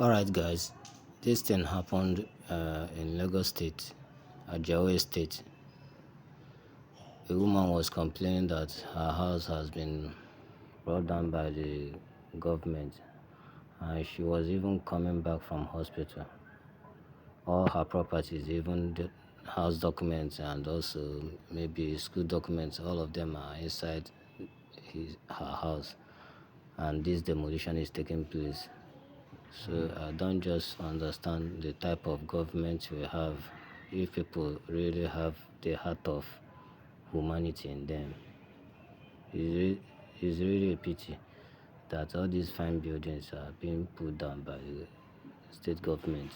Alright, guys, this thing happened in Lagos State, Ajawa State. A woman was complaining that her house has been brought down by the government, and she was even coming back from hospital. All her properties, even the house documents and also maybe school documents, all of them are inside her house, and this demolition is taking place. So I don't just understand the type of government we have. If people really have the heart of humanity in them, it's really a pity that all these fine buildings are being put down by the state government.